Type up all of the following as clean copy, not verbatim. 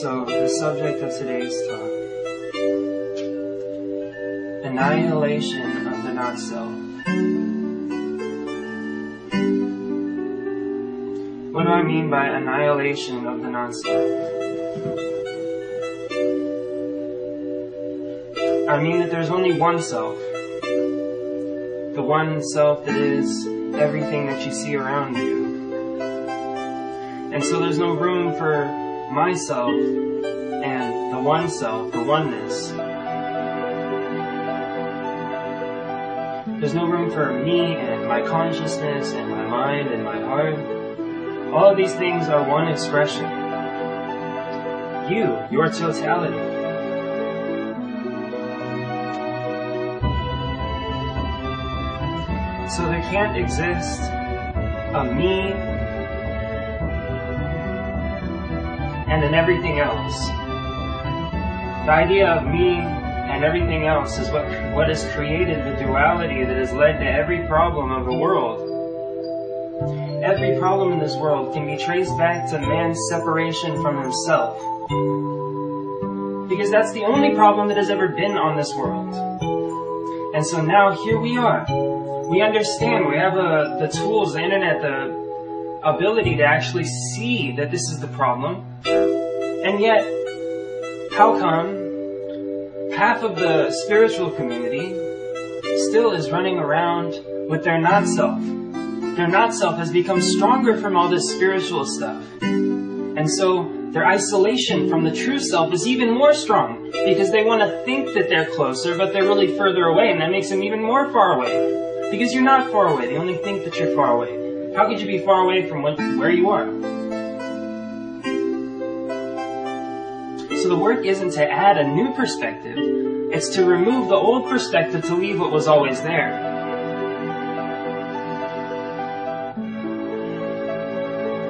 so the subject of today's talk, annihilation of the not-self. What do I mean by annihilation of the non-self? I mean that there's only one self. The one self that is everything that you see around you. And so there's no room for myself and the one self, the oneness. There's no room for me and my consciousness and my mind and my heart. All of these things are one expression. You, your totality. So there can't exist a me and an everything else. The idea of me and everything else is what has created the duality that has led to every problem of the world. Every problem in this world can be traced back to man's separation from himself. Because that's the only problem that has ever been on this world. And so now here we are. We understand, we have the tools, the internet, the ability to actually see that this is the problem. And yet, how come half of the spiritual community still is running around with their not-self? Their not-self has become stronger from all this spiritual stuff. And so their isolation from the true self is even more strong because they want to think that they're closer, but they're really further away, and that makes them even more far away. Because you're not far away. They only think that you're far away. How could you be far away from where you are? So the work isn't to add a new perspective. It's to remove the old perspective to leave what was always there.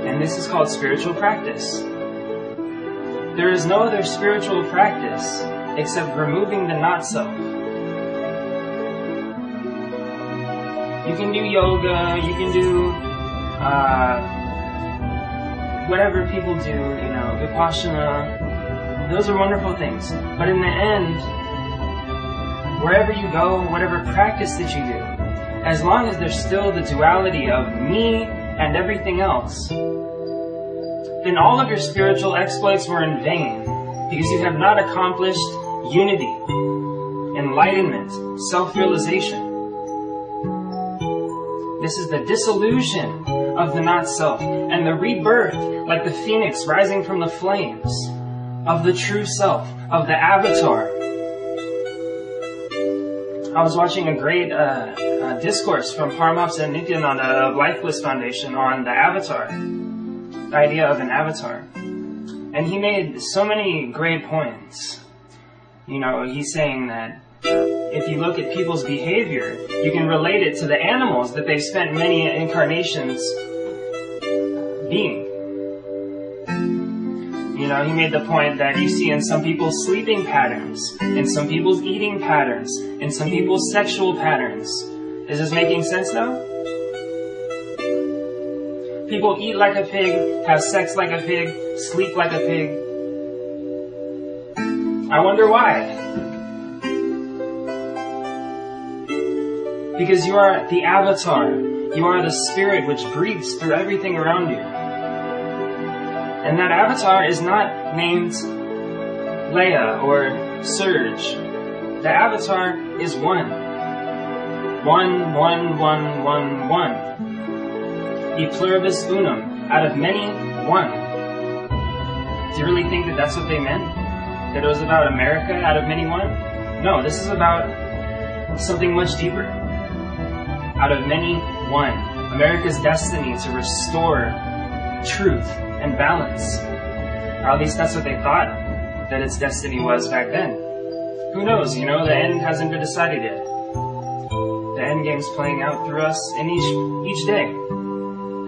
And this is called spiritual practice. There is no other spiritual practice except removing the not-self. You can do yoga, you can do whatever people do, Vipassana. Those are wonderful things. But in the end, wherever you go, whatever practice that you do, as long as there's still the duality of me and everything else, then all of your spiritual exploits were in vain, because you have not accomplished unity, enlightenment, self-realization. This is the dissolution of the not-self and the rebirth, like the phoenix rising from the flames, of the true self, of the avatar. I was watching a great discourse from Paramahansa Nityananda of Life Bliss Foundation on the avatar, the idea of an avatar. And he made so many great points. He's saying that if you look at people's behavior, you can relate it to the animals that they've spent many incarnations being. He made the point that you see in some people's sleeping patterns, in some people's eating patterns, in some people's sexual patterns. Is this making sense now? People eat like a pig, have sex like a pig, sleep like a pig. I wonder why. Because you are the avatar. You are the spirit which breathes through everything around you. And that avatar is not named Leia or Surge. The avatar is one. One, one, one, one, one. E pluribus unum. Out of many, one. Do you really think that that's what they meant? That it was about America out of many, one? No, this is about something much deeper. Out of many, one. America's destiny to restore truth and balance. Or at least that's what they thought that its destiny was back then. Who knows, the end hasn't been decided yet. The end game's playing out through us in each day.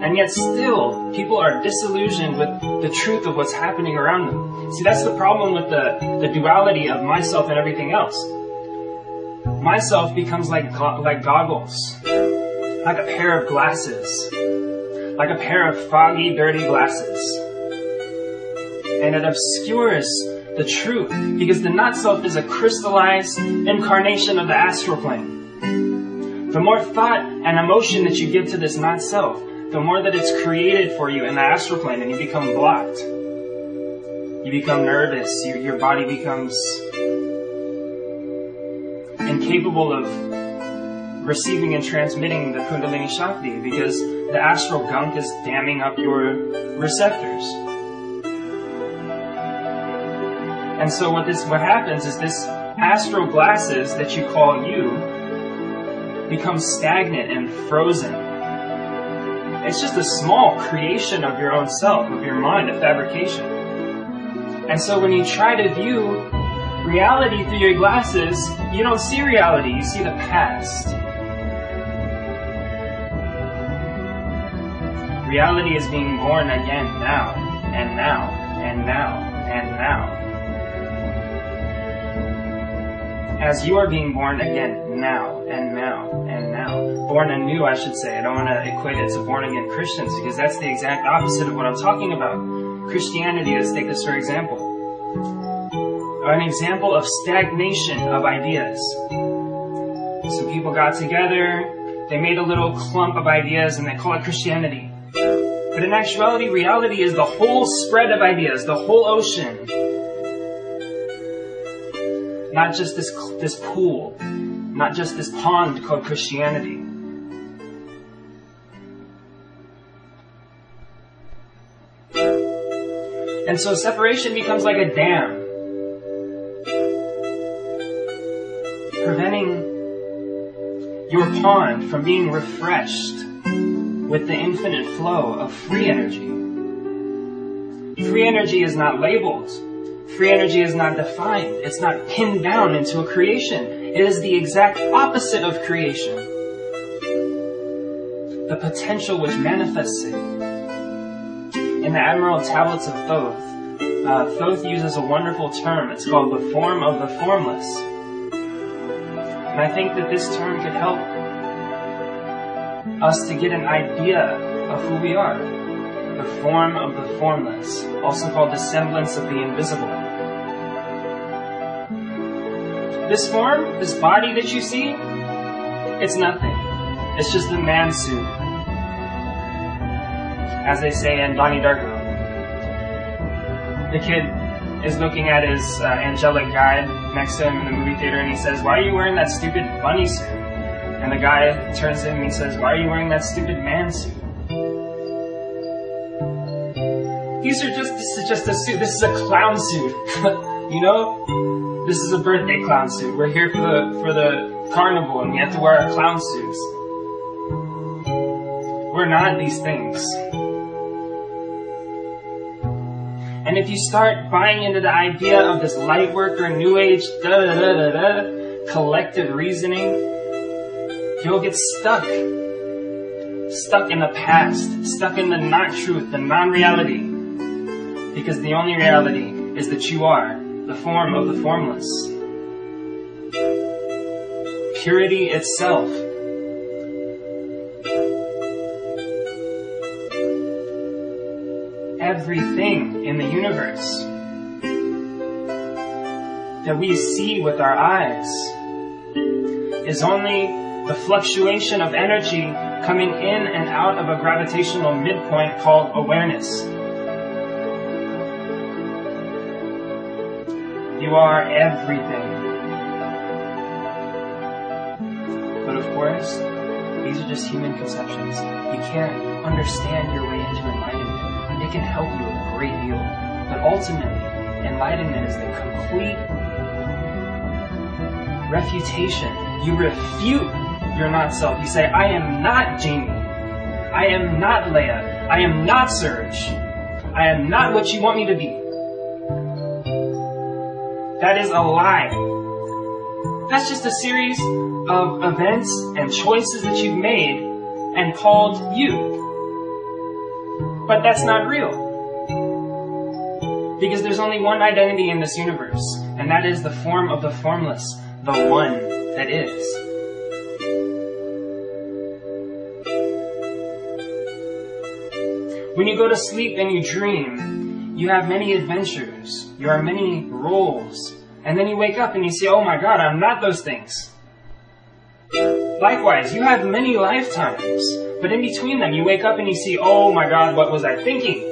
And yet still, people are disillusioned with the truth of what's happening around them. See, that's the problem with the duality of myself and everything else. Myself becomes like goggles, like a pair of glasses, like a pair of foggy, dirty glasses. and it obscures the truth, because the not-self is a crystallized incarnation of the astral plane. The more thought and emotion that you give to this not-self, the more that it's created for you in the astral plane, and you become blocked. You become nervous. Your body becomes incapable of receiving and transmitting the Kundalini Shakti, because the astral gunk is damming up your receptors. And so what happens is this astral glasses that you call you becomes stagnant and frozen. It's just a small creation of your own self, of your mind, a fabrication. And so when you try to view reality through your glasses, you don't see reality, you see the past. Reality is being born again now, and now, and now, and now. As you are being born again now, and now, and now. Born anew, I should say. I don't want to equate it to born-again Christians, because that's the exact opposite of what I'm talking about. Christianity, let's take this for example. An example of stagnation of ideas. Some people got together, they made a little clump of ideas, and they call it Christianity. But in actuality, reality is the whole spread of ideas, the whole ocean. Not just this pool, not just this pond called Christianity. And so separation becomes like a dam, preventing your pond from being refreshed with the infinite flow of free energy. Free energy is not labeled. Free energy is not defined. It's not pinned down into a creation. It is the exact opposite of creation. The potential which manifests it. In the Admiral Tablets of Thoth, Thoth uses a wonderful term. It's called the form of the formless. And I think that this term could help us to get an idea of who we are. The form of the formless, also called the semblance of the invisible. This form, this body that you see, it's nothing. It's just a man suit. As they say in Donnie Darko. The kid is looking at his angelic guide next to him in the movie theater, and he says, "Why are you wearing that stupid bunny suit?" And the guy turns to him and he says, "Why are you wearing that stupid man suit?" This is just a suit. This is a clown suit. You know? This is a birthday clown suit. We're here for the carnival, and we have to wear our clown suits. We're not these things. And if you start buying into the idea of this light worker, new age, collective reasoning, you'll get stuck. Stuck in the past. Stuck in the not-truth, the non-reality. Because the only reality is that you are the form of the formless. Purity itself. Everything in the universe that we see with our eyes is only the fluctuation of energy coming in and out of a gravitational midpoint called awareness. You are everything. But of course, these are just human conceptions. You can't understand your way into enlightenment. It can help you a great deal. But ultimately, enlightenment is the complete refutation. You refute your not-self. You say, "I am not Jamie. I am not Leia. I am not Serge. I am not what you want me to be." That is a lie. That's just a series of events and choices that you've made and called you. But that's not real. Because there's only one identity in this universe, and that is the form of the formless, the one that is. When you go to sleep and you dream, You have many adventures. You are many roles. And then you wake up and you say, oh my God, I'm not those things. Likewise, you have many lifetimes. But in between them, you wake up and you see, oh my God, what was I thinking?